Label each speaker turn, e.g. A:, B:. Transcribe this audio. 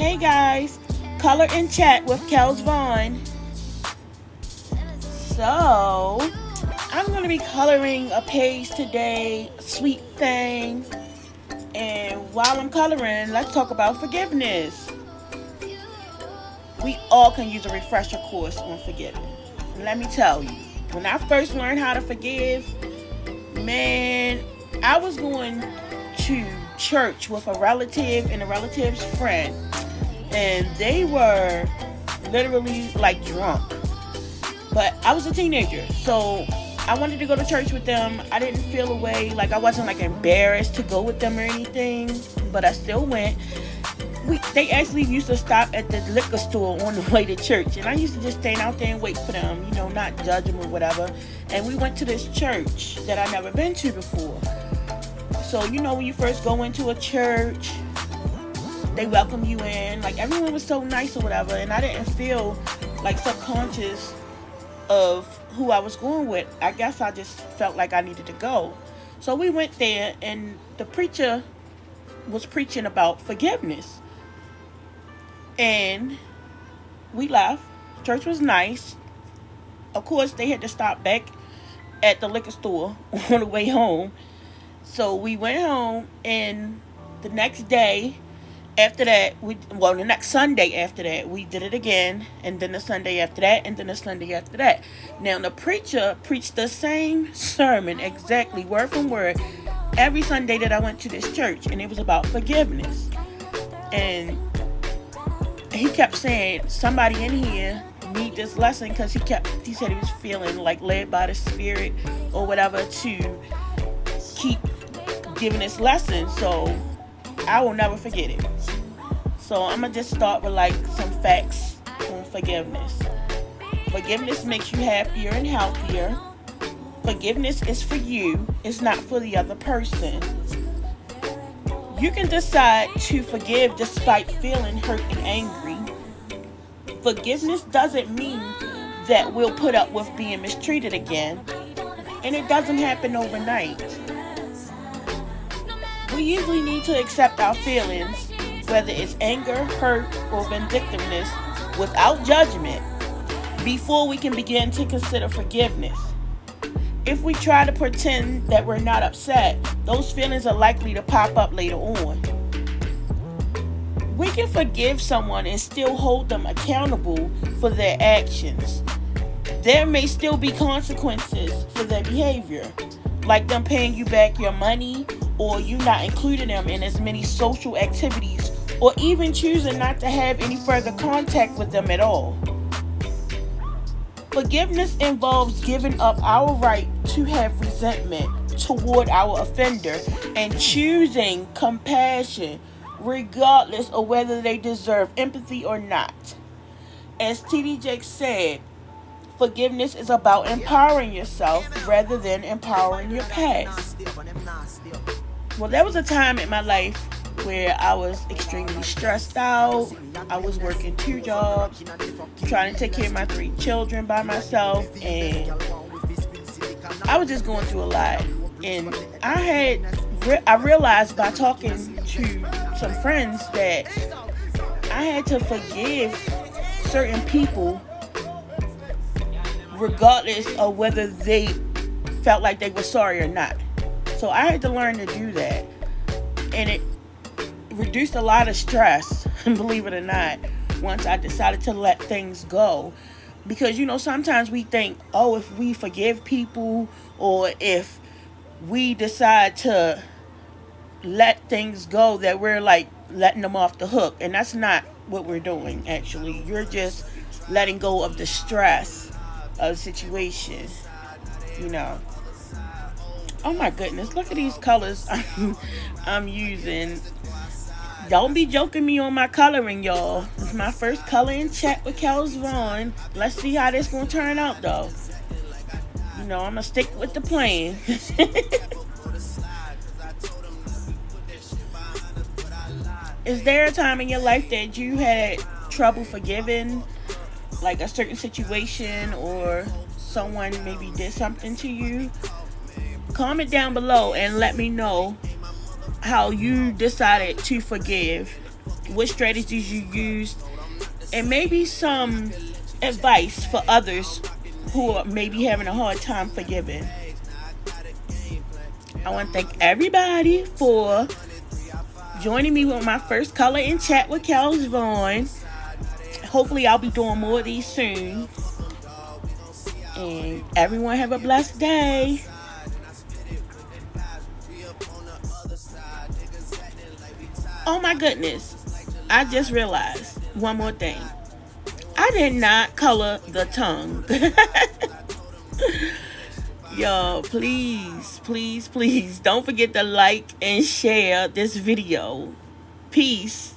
A: Hey guys, color and chat with Kellsvaughn. So, I'm going to be coloring a page today, a sweet thing. And while I'm coloring, let's talk about forgiveness. We all can use a refresher course on forgiving. And let me tell you, when I first learned how to forgive, man, I was going to church with a relative and a relative's friend, and they were literally like drunk. But I was a teenager, so I wanted to go to church with them. I didn't feel a way, like I wasn't like embarrassed to go with them or anything, but I still went. They actually used to stop at the liquor store on the way to church, and I used to just stand out there and wait for them, not judge them or whatever. And we went to this church that I never been to before. So when you first go into a church, they welcome you in, like everyone was so nice or whatever, and I didn't feel like subconscious of who I was going with. I guess I just felt like I needed to go. So we went there, and the preacher was preaching about forgiveness. And we left. Church was nice. Of course, they had to stop back at the liquor store on the way home. So we went home, and the next day after that, the next Sunday after that, we did it again, and then the Sunday after that, and then the Sunday after that. Now, the preacher preached the same sermon, exactly, word from word, every Sunday that I went to this church, and it was about forgiveness. And he kept saying, somebody in here need this lesson, because he said he was feeling like led by the Spirit or whatever to keep giving this lesson. So I will never forget it. So I'm going to just start with some facts on forgiveness. Forgiveness makes you happier and healthier. Forgiveness is for you. It's not for the other person. You can decide to forgive despite feeling hurt and angry. Forgiveness doesn't mean that we'll put up with being mistreated again. And it doesn't happen overnight. We usually need to accept our feelings, whether it's anger, hurt, or vindictiveness, without judgment, before we can begin to consider forgiveness. If we try to pretend that we're not upset, those feelings are likely to pop up later on. We can forgive someone and still hold them accountable for their actions. There may still be consequences for their behavior, like them paying you back your money, or you not including them in as many social activities, or even choosing not to have any further contact with them at all. Forgiveness involves giving up our right to have resentment toward our offender and choosing compassion regardless of whether they deserve empathy or not. As T.D. Jakes said, forgiveness is about empowering yourself rather than empowering your past. Well, there was a time in my life where I was extremely stressed out. I was working 2 jobs, trying to take care of my 3 children by myself, and I was just going through a lot. And I realized by talking to some friends that I had to forgive certain people regardless of whether they felt like they were sorry or not. So I had to learn to do that, and it reduced a lot of stress, believe it or not, once I decided to let things go. Because sometimes we think, if we forgive people, or if we decide to let things go, that we're letting them off the hook, and that's not what we're doing. Actually, you're just letting go of the stress of the situation. Oh my goodness, look at these colors I'm using. Don't be joking me on my coloring, y'all. It's my first color in chat with Kellsvaughn. Let's see how this gonna turn out, though. I'm gonna stick with the plan. Is there a time in your life that you had trouble forgiving, like a certain situation or someone maybe did something to you? Comment down below and let me know how you decided to forgive what strategies you used, and maybe some advice for others who are maybe having a hard time forgiving. I want to thank everybody for joining me with my first color in chat with Kellsvaughn. Hopefully I'll be doing more of these soon. And everyone have a blessed day. Oh my goodness. I just realized one more thing. I did not color the tongue. Y'all, please, please, please don't forget to like and share this video. Peace.